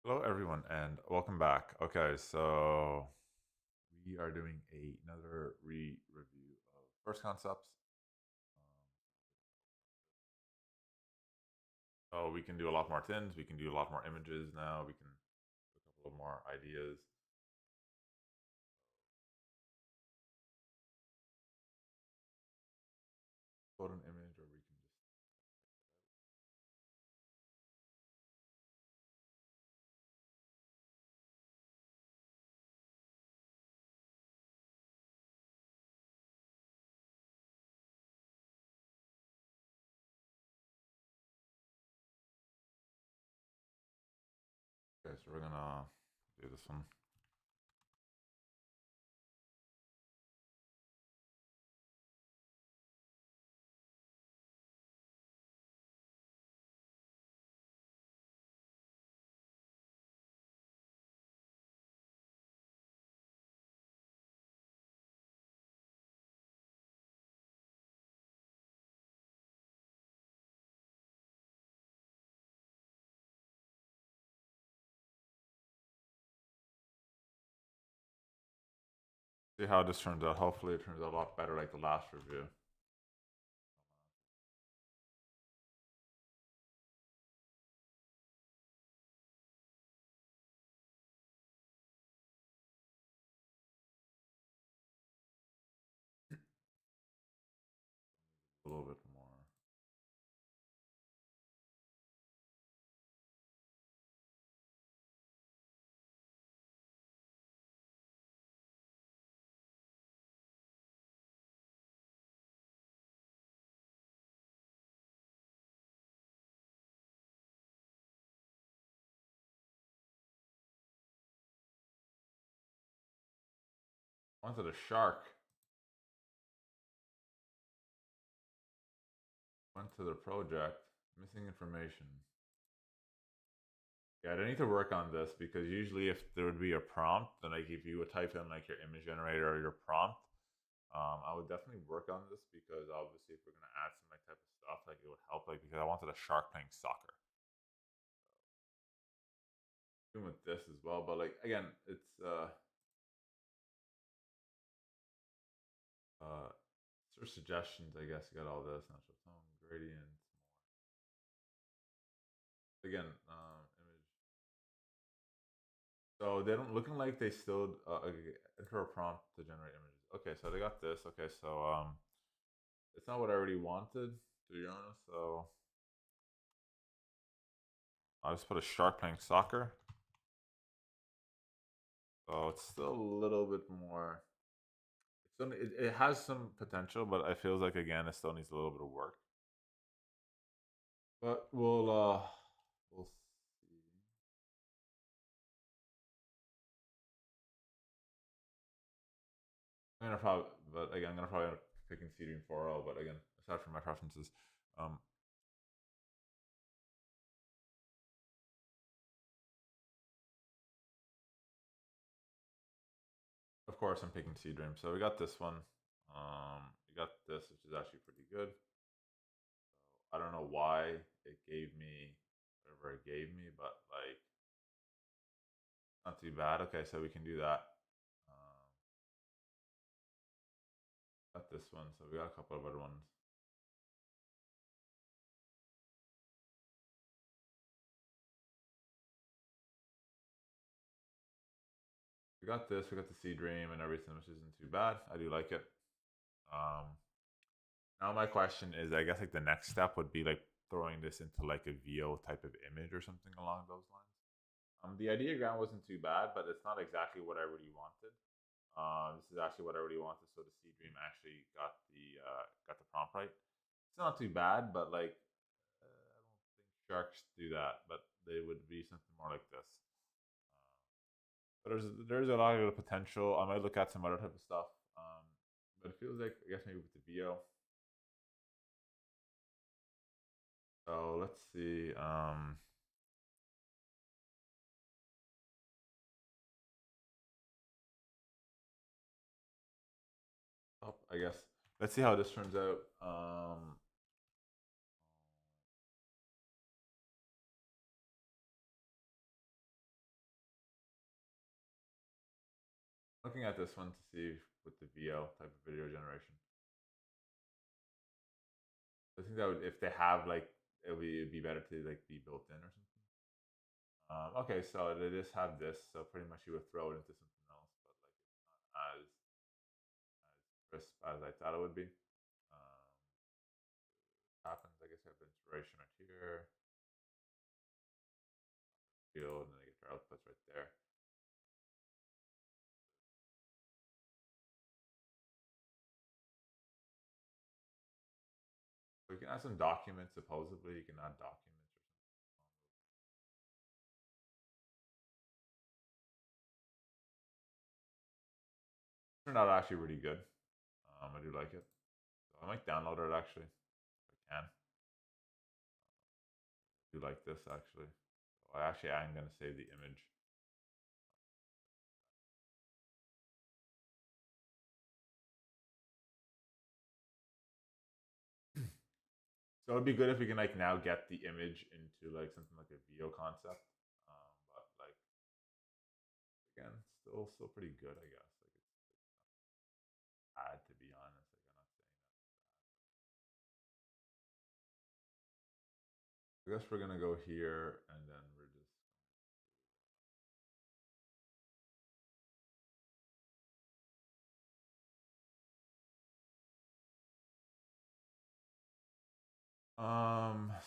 Hello, everyone, and welcome back. Okay, so we are doing another review of First Concepts. So we can do a lot more things. We can do a lot more images now. We can do a couple of more ideas. Put an image, or we can just. Okay, so we're gonna do this one. See how this turns out. Hopefully, it turns out a lot better, like the last review. A little bit more. Onto the shark. Went to the project. Missing information. Yeah, I need to work on this because usually if there would be a prompt, then like if you would type in like your image generator or your prompt, I would definitely work on this because obviously if we're gonna add some like type of stuff, like it would help. Like because I wanted a shark playing soccer. Doing with this as well, but like again, it's search suggestions. I guess you got all this natural tone, gradient, more. Again, image. So they don't looking like they still enter a prompt to generate images. Okay, so they got this. Okay, so it's not what I already wanted, to be honest. So I'll just put a shark playing soccer. So it's still a little bit more. It has some potential, but I feels like again it still needs a little bit of work. But we'll see. I'm gonna probably, but again, I'm gonna probably end up picking Cedric 4L. But again, aside from my preferences, um, of course I'm picking Sea Dream. So we got this one. We got this, which is actually pretty good. So I don't know why it gave me whatever it gave me, but like not too bad. Okay, so we can do that. Um, got this one, so we got a couple of other ones. We got this. We got the Sea Dream and everything, which isn't too bad. I do like it. Um, Now my question is, I guess like the next step would be like throwing this into like a VO type of image or something along those lines. The ideogram wasn't too bad, but it's not exactly what I really wanted. This is actually what I really wanted. So the Sea Dream actually got the prompt right. It's not too bad, but like I don't think sharks do that. But they would be something more like this. But there's a lot of potential. I might look at some other type of stuff. But it feels like I guess maybe with the VO. So let's see. I guess let's see how this turns out. Looking at this one to see with the VO type of video generation. I think that would, if they have like, it'd be better to like be built in or something. Okay, so they just have this, so pretty much you would throw it into something else, but like it's not as crisp as I thought it would be. Happens, I guess I have inspiration right here, field, and then they get their outputs right there. So you can add some documents. Supposedly, you can add documents or something. Turned out actually really good. I do like it. So I might download it actually if I can. I do like this actually. So I actually am gonna save the image. So it'd be good if we can like now get the image into like something like a VO concept. But like again, still pretty good, I guess. Like it's bad to be honest. Like I'm not saying that. I guess we're gonna go here and then we're just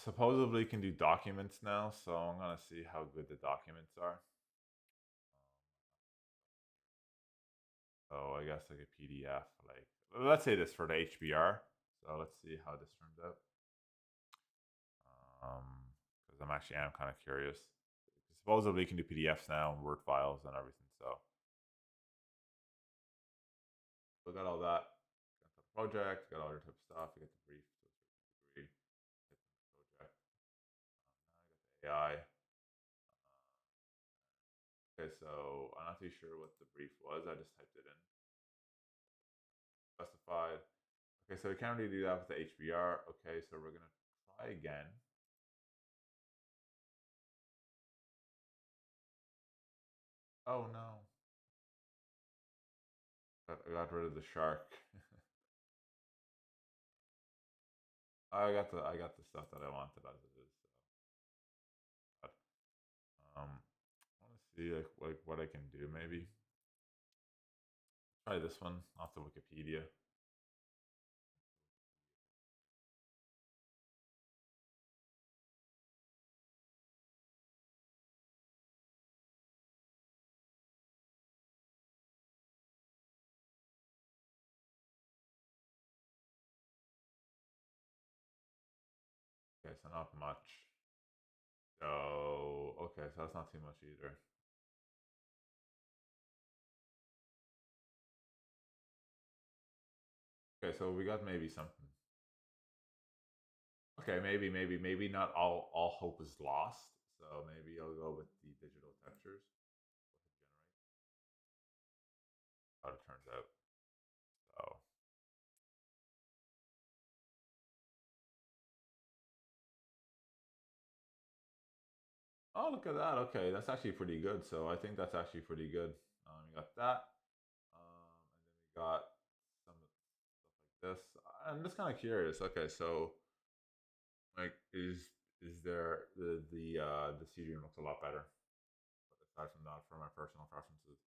supposedly you can do documents now, so I'm gonna see how good the documents are. So I guess like a PDF, like let's say this for the HBR. So let's see how this turns out. Because I'm kind of curious. Supposedly you can do PDFs now and Word files and everything. So we got all that. Got the project, got all your type of stuff. You got the brief, degree, project. Now I got the AI. Okay, so I'm not too sure what the brief was. I just typed it in. Specified. Okay, so we can't really do that with the HBR. Okay, so we're gonna try again. Oh no. I got rid of the shark. I got the stuff that I wanted as it is. So. I want to see like what I can do maybe. Try this one off the Wikipedia. Okay, so not much. So okay, so that's not too much either. Okay, so we got maybe something. Okay, maybe not all hope is lost. So maybe I'll go with the digital textures. How it turns out. So oh, look at that. Okay, that's actually pretty good. So I think that's actually pretty good. We got that, and then we got some stuff like this. I'm just kind of curious. Okay, so like, is there the Seedream looks a lot better, but aside from that, for my personal preferences.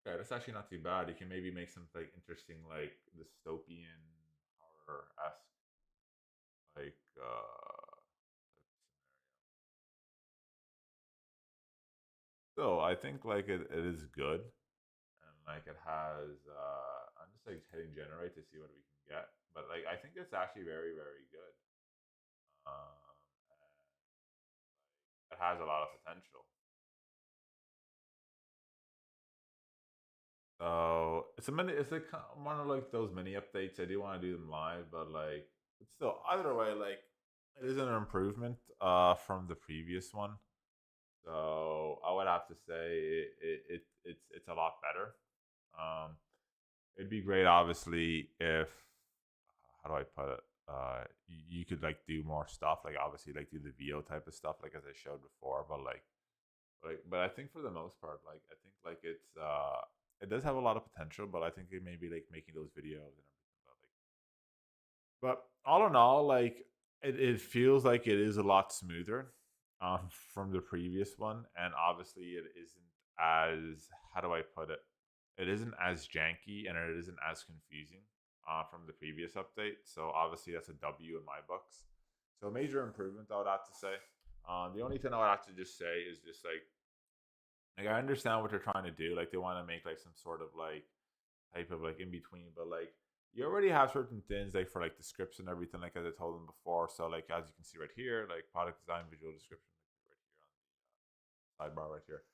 Okay, that's actually not too bad. You can maybe make some like interesting, like dystopian horror esque, like so I think like it is good, and like it has. I'm just like hitting generate to see what we can get, but like I think it's actually very good. It has a lot of potential. So it's a mini. It's like one of like those mini updates. I do want to do them live, but like it's still either way. Like it is an improvement from the previous one. So I would have to say it's a lot better. Um, it'd be great, obviously, if how do I put it? You could like do more stuff, like obviously like do the VO type of stuff, like as I showed before. But I think for the most part, like I think like it does have a lot of potential, but I think it may be like making those videos and everything. But all in all, like it feels like it is a lot smoother from the previous one, and obviously it isn't as, how do I put it? It isn't as janky and it isn't as confusing from the previous update. So obviously that's a W in my books. So major improvement I would have to say. The only thing I would have to just say is just like I understand what they're trying to do. Like they want to make like some sort of like type of like in between, but like you already have certain things like for like the scripts and everything, like as I told them before. So like as you can see right here, like product design, visual description, like right here on the sidebar right here.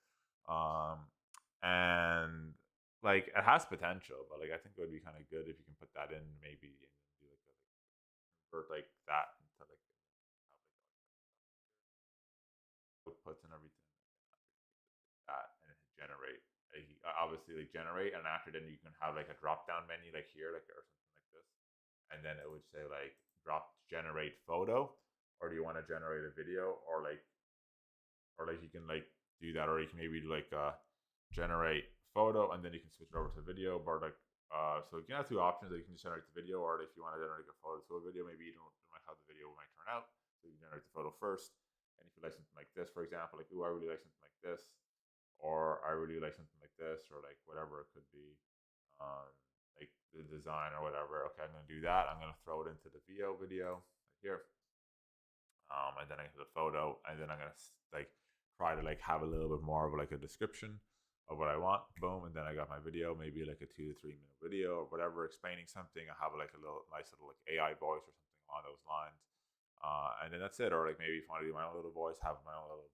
Um, and like it has potential, but like I think it would be kind of good if you can put that in maybe and do like a, like convert like that into like have like outputs and everything that and generate obviously like generate, and after then you can have like a drop down menu like here like or something like this, and then it would say like drop generate photo, or do you want to generate a video, or like you can like do that, or you can maybe do like generate photo and then you can switch it over to video, but like so you can have two options, that you can just generate the video, or if you want to generate a photo to a video, maybe you don't like how the video might turn out, so you can generate the photo first. And if you like something like this, for example, like, I really like something like this, or I really like something like this, or like whatever it could be, um, like the design or whatever. Okay, I'm gonna do that. I'm gonna throw it into the VO video right here, and then I get the photo, and then I'm gonna like try to like have a little bit more of like a description of what I want. Boom, and then I got my video, maybe like a 2 to 3 minute video or whatever, explaining something. I have like a little nice little like AI voice or something along those lines, and then that's it. Or like maybe if I want to do my own little voice, have my own little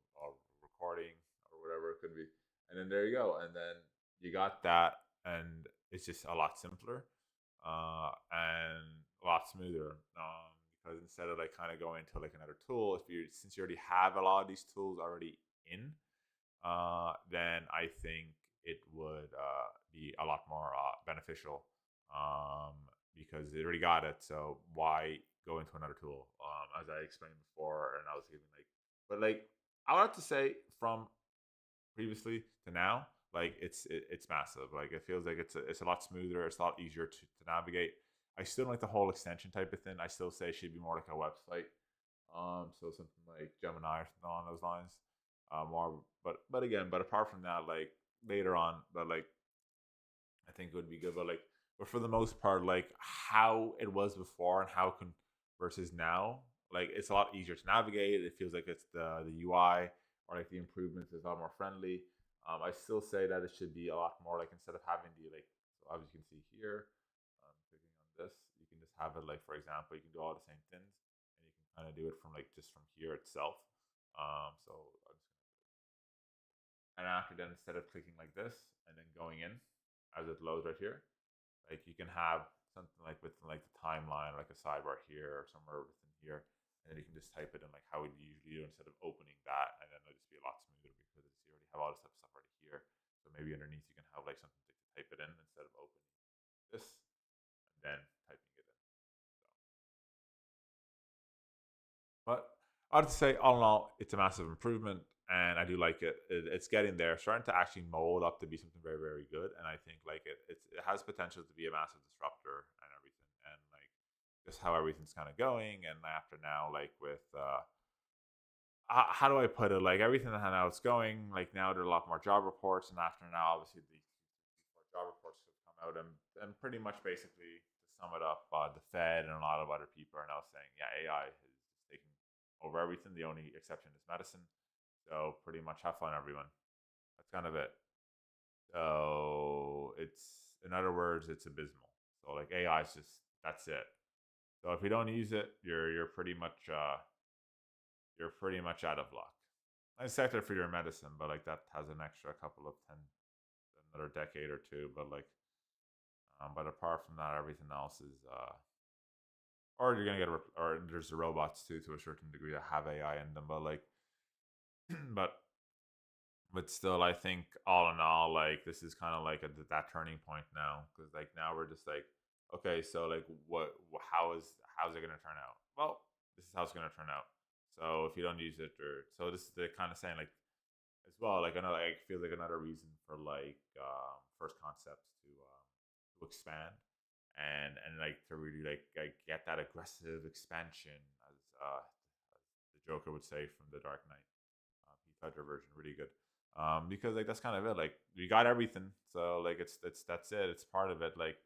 recording or whatever it could be, and then there you go. And then you got that, and it's just a lot simpler and a lot smoother. Because instead of like kind of going to like another tool, if you since you already have a lot of these tools already in, then I think it would be a lot more beneficial, um, because they already got it. So why go into another tool? As I explained before, and I was giving like, but like I would have to say from previously to now, like it's massive. Like it feels like it's a lot smoother. It's a lot easier to navigate. I still don't like the whole extension type of thing. I still say it should be more like a website. So something like Gemini or something along those lines. More, but again, but apart from that, like later on, but like I think it would be good. But for the most part, like how it was before and how can versus now, like it's a lot easier to navigate. It feels like it's the UI or like the improvements is a lot more friendly. I still say that it should be a lot more like instead of having the like, so as you can see here, clicking on this, you can just have it like, for example, you can do all the same things, and you can kind of do it from like just from here itself. So I'm just and after then, instead of clicking like this and then going in as it loads right here, like you can have something like within like the timeline, like a sidebar here or somewhere within here, and then you can just type it in like how we usually do instead of opening that, and then it'll just be a lot smoother because you already have all this stuff already here. So maybe underneath you can have like something to type it in instead of opening this and then typing it in. So, but I'd say all in all, it's a massive improvement, and I do like it. It's getting there, starting to actually mold up to be something very, very good. And I think like it has potential to be a massive disruptor and everything, and like just how everything's kind of going. And after now, like with how do I put it? Like everything that how it's going, like now there are a lot more job reports, and after now, obviously these more job reports have come out, and pretty much basically to sum it up, the Fed and a lot of other people are now saying, yeah, AI is taking over everything. The only exception is medicine. So pretty much have fun, everyone. That's kind of it. So it's, in other words, it's abysmal. So like AI is just, that's it. So if you don't use it, you're pretty much out of luck. Except for your medicine, but like that has an extra couple of another decade or two. But like, but apart from that, everything else is, or you're gonna get, or there's the robots too to a certain degree that have AI in them. But like, but still, I think all in all, like this is kind of like that turning point now, because like now we're just like, okay, so like how's it gonna turn out? Well, this is how it's gonna turn out. So if you don't use it, or so this is the kind of saying like as well. Like another, like feels like another reason for like first concepts to expand and like to really like get that aggressive expansion, as the Joker would say from The Dark Knight. Heath Ledger version, really good. Because like that's kind of it. Like we got everything, so like it's that's it. It's part of it. Like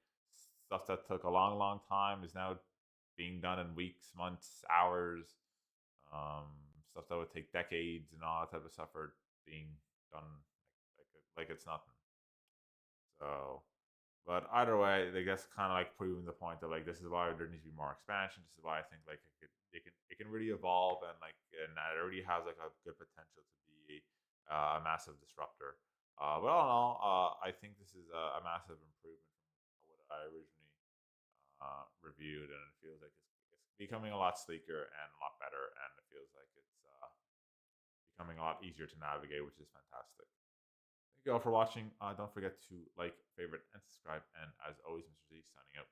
stuff that took a long time is now being done in weeks, months, hours. Um, Stuff that would take decades and all that type of stuff are being done like it's nothing. So, but either way, I guess kind of like proving the point that like this is why there needs to be more expansion. This is why I think like it can really evolve and that it already has like a good potential to be a massive disruptor. But all in all, I think this is a massive improvement from what I originally reviewed, and it feels like it's becoming a lot sleeker and a lot better, and it feels like it's becoming a lot easier to navigate, which is fantastic. Thank you all for watching. Don't forget to like, favorite, and subscribe. And as always, Mr. Z signing out.